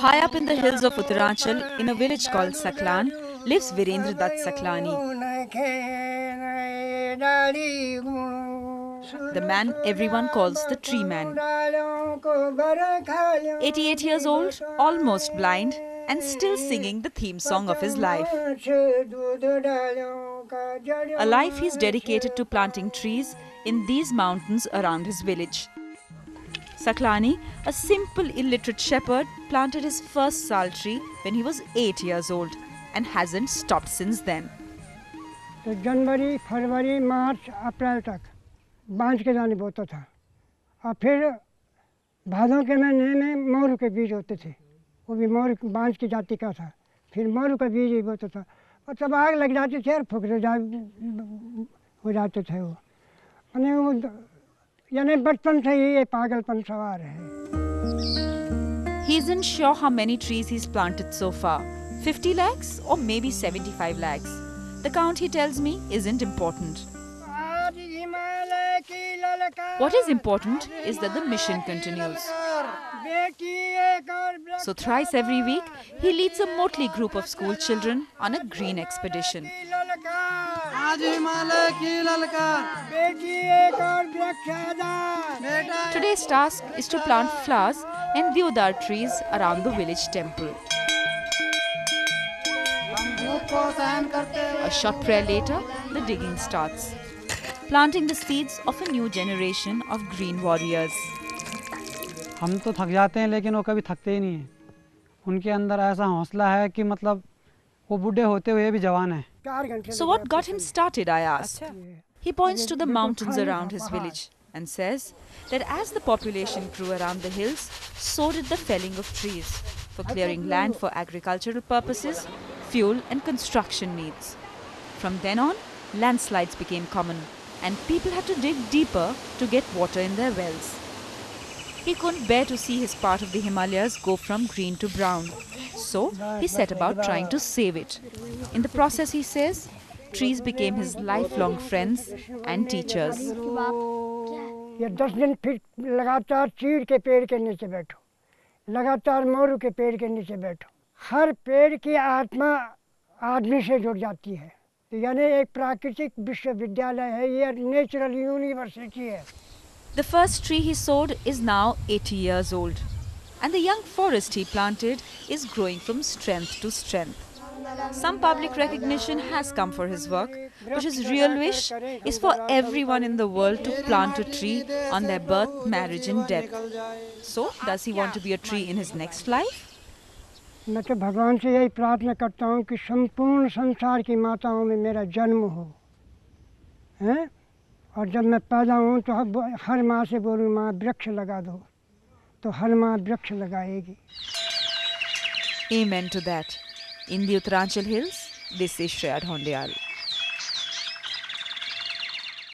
High up in the hills of Uttaranchal, in a village called Saklan, lives Virendra Dutt Saklani, the man everyone calls the Tree Man. 88 years old, almost blind, and still singing the theme song of his life. A life he's dedicated to planting trees in these mountains around his village. Saklani, a simple illiterate shepherd, planted his first sal tree when he was 8 years old and hasn't stopped since then. तो जनवरी, फरवरी, मार्च, अप्रैल तक बांझ के दाने बोता था और फिर भादों के महीने में मोर के बीज होते थे, वो भी मोर बांझ की जाति का था, फिर मोर का बीज ही बोता था और तब आग लग जाती थी और फुकरे हो जाते थे वो यानी बचपन से ही ये पागलपन सवार है. He isn't sure how many trees he's planted so far, 50 lakhs or maybe 75 lakhs. The count, he tells me, isn't important. What is important is that the mission continues. So thrice every week, he leads a motley group of school children on a green expedition. Today's task is to plant flowers and deodar trees around the village temple. A short prayer later, the digging starts, planting the seeds of a new generation of green warriors. हम तो थक जाते हैं लेकिन वो कभी थकते ही नहीं हैं. उनके अंदर ऐसा हौसला है कि मतलब वो बूढ़े होते हुए भी जवान हैं. So what got him started, I asked. He points to the mountains around his village and says that as the population grew around the hills, so did the felling of trees for clearing land for agricultural purposes, fuel and construction needs. From then on, landslides became common and people had to dig deeper to get water in their wells. He couldn't bear to see his part of the Himalayas go from green to brown. So he set about trying to save it. In the process, he says, trees became his lifelong friends and teachers. ये 10 दिन फिर लगातार चीड़ के पेड़ के नीचे बैठो, लगातार मोरू के पेड़ के नीचे बैठो. हर पेड़ की आत्मा आदमी से जुड़ जाती है. तो यानी एक प्राकृतिक विश्वविद्यालय है, ये नेचुरल यूनिवर्सिटी है. The first tree he sowed is now 80 years old, and the young forest he planted is growing from strength to strength. Some public recognition has come for his work, but his real wish is for everyone in the world to plant a tree on their birth, marriage and death. So, does he want to be a tree in his next life? मैं तो भगवान से यही प्रार्थना करता हूँ कि संपूर्ण संसार की माताओं में मेरा जन्म हो, हैं? और जब मैं पैदा हूँ तो हर माँ से बोलूँ माँ वृक्ष लगा दो, तो हर माँ वृक्ष लगाएगी. Amen to that. In the Uttaranchal Hills, this is Shreya Dhondiyal.